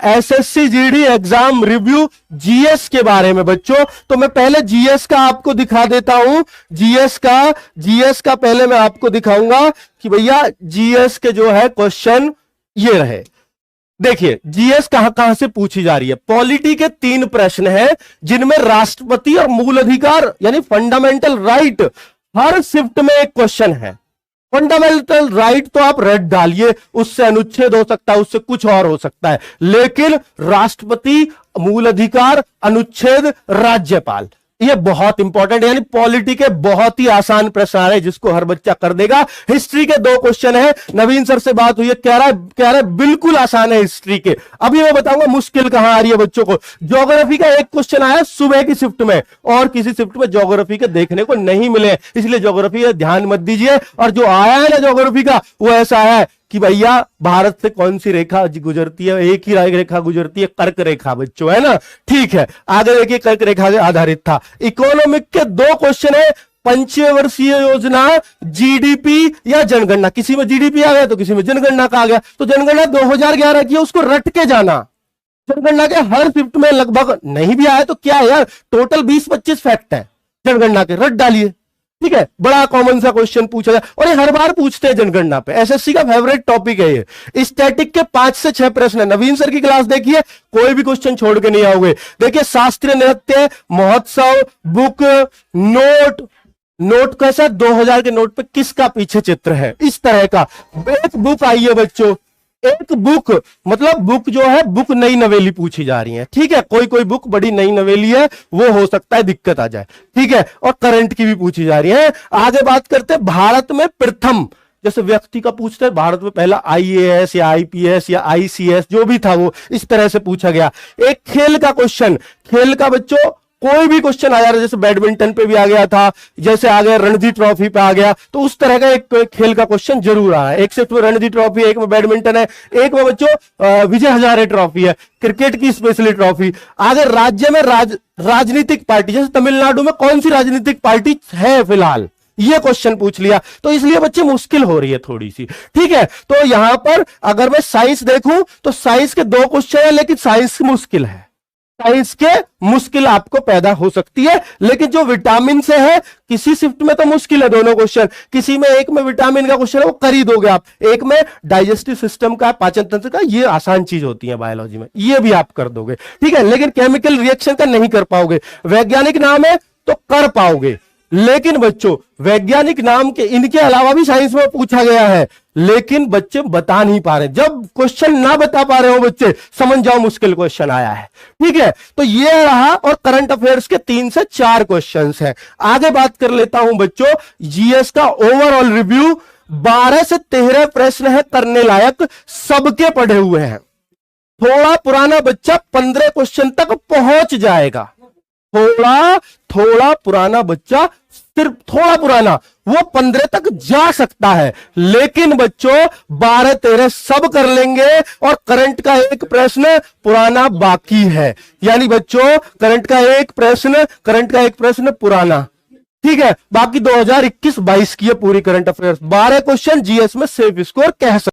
SSC GD exam review GS के बारे में बच्चों। तो मैं पहले जीएस का आपको दिखा देता हूं। जीएस का पहले मैं आपको दिखाऊंगा कि भैया जीएस के जो है क्वेश्चन ये रहे। देखिए जीएस कहां कहां से पूछी जा रही है। पॉलिटी के 3 प्रश्न हैं जिनमें राष्ट्रपति और मूल अधिकार यानी फंडामेंटल राइट हर शिफ्ट में एक क्वेश्चन है। फंडामेंटल राइट तो आप रट डालिए, उससे अनुच्छेद हो सकता है, उससे कुछ और हो सकता है, लेकिन राष्ट्रपति, मूल अधिकार, अनुच्छेद, राज्यपाल, ये बहुत इंपॉर्टेंट, यानी पॉलिटी के बहुत ही आसान प्रश्न आ रहे हैं जिसको हर बच्चा कर देगा। हिस्ट्री के 2 क्वेश्चन है। नवीन सर से बात हुई है, कह रहा है बिल्कुल आसान है हिस्ट्री के। अभी मैं बताऊंगा मुश्किल कहां आ रही है बच्चों को। ज्योग्राफी का एक क्वेश्चन आया सुबह की शिफ्ट में, और किसी शिफ्ट में ज्योग्राफी के देखने को नहीं मिले, इसलिए ज्योग्राफी ध्यान मत दीजिए। और जो आया है ना ज्योग्राफी का, वो ऐसा आया है कि भैया भारत से कौन सी रेखा गुजरती है, एक ही रेखा गुजरती है, कर्क रेखा बच्चों, है ना। ठीक है, आगे देखिए कर्क रेखा से आधारित था। इकोनॉमिक के 2 क्वेश्चन है। पंचवर्षीय योजना, जीडीपी या जनगणना। किसी में जीडीपी आ गया तो किसी में जनगणना का आ गया। तो जनगणना 2011 की है, उसको रट के जाना। जनगणना के हर शिफ्ट में लगभग नहीं भी आया तो क्या है यार, टोटल 20-25 फैक्ट है जनगणना के, रट डालिए। ठीक है, बड़ा कॉमन सा क्वेश्चन पूछा जाए और ये हर बार पूछते हैं जनगणना पे। एसएससी का फेवरेट टॉपिक है ये। स्टैटिक के 5 से 6 प्रश्न है। नवीन सर की क्लास देखिए, कोई भी क्वेश्चन छोड़ के नहीं आओगे। देखिए शास्त्रीय नृत्य, महोत्सव, बुक, नोट कैसा, 2000 के नोट पे किसका पीछे चित्र है, इस तरह का एक बुक आई है बच्चों। एक बुक मतलब बुक जो है, बुक नई नवेली पूछी जा रही है। ठीक है, कोई बुक बड़ी नई नवेली है, वो हो सकता है दिक्कत आ जाए। ठीक है, और करंट की भी पूछी जा रही है। आगे बात करते हैं भारत में प्रथम, जैसे व्यक्ति का पूछते हैं, भारत में पहला आईएएस या आईपीएस या आईसीएस जो भी था वो इस तरह से पूछा गया। एक खेल का क्वेश्चन, खेल का बच्चों कोई भी क्वेश्चन आ जा रहा है, जैसे बैडमिंटन पे भी आ गया था, जैसे आ गया रणजी ट्रॉफी पे आ गया, तो उस तरह का एक खेल का क्वेश्चन जरूर आ रहा है। एक शिफ्ट में रणजी ट्रॉफी, एक में बैडमिंटन है, एक में बच्चों विजय हजारे ट्रॉफी है, क्रिकेट की स्पेशली ट्रॉफी। आगे राज्य में राजनीतिक पार्टी, जैसे तमिलनाडु में कौन सी राजनीतिक पार्टी है फिलहाल, ये क्वेश्चन पूछ लिया। तो इसलिए बच्चे मुश्किल हो रही है थोड़ी सी। ठीक है, तो यहां पर अगर मैं साइंस देखूं तो साइंस के 2 क्वेश्चन है, लेकिन साइंस मुश्किल है। साइंस के मुश्किल आपको पैदा हो सकती है, लेकिन जो विटामिन से है, किसी शिफ्ट में तो मुश्किल है दोनों क्वेश्चन, किसी में एक में विटामिन का क्वेश्चन है वो कर ही दोगे आप, एक में डाइजेस्टिव सिस्टम का, पाचन तंत्र का, ये आसान चीज होती है बायोलॉजी में, ये भी आप कर दोगे। ठीक है, लेकिन केमिकल रिएक्शन का नहीं कर पाओगे। वैज्ञानिक नाम है तो कर पाओगे, लेकिन बच्चों वैज्ञानिक नाम के इनके अलावा भी साइंस में पूछा गया है, लेकिन बच्चे बता नहीं पा रहे। जब क्वेश्चन ना बता पा रहे हो बच्चे, समझ जाओ मुश्किल क्वेश्चन आया है। ठीक है, तो ये रहा, और करंट अफेयर्स के 3 से 4 क्वेश्चंस हैं। आगे बात कर लेता हूं बच्चों जीएस का ओवरऑल रिव्यू। 12 से 13 प्रश्न है करने लायक, सबके पढ़े हुए हैं। थोड़ा पुराना बच्चा 15 क्वेश्चन तक पहुंच जाएगा। थोड़ा पुराना बच्चा, सिर्फ थोड़ा पुराना, वो 15 तक जा सकता है, लेकिन बच्चों 12-13 सब कर लेंगे। और करंट का एक प्रश्न पुराना बाकी है, यानी बच्चों करंट का एक प्रश्न पुराना। ठीक है, बाकी 2021-22 की है पूरी करंट अफेयर्स। 12 क्वेश्चन जीएस में सेफ स्कोर कह सकते।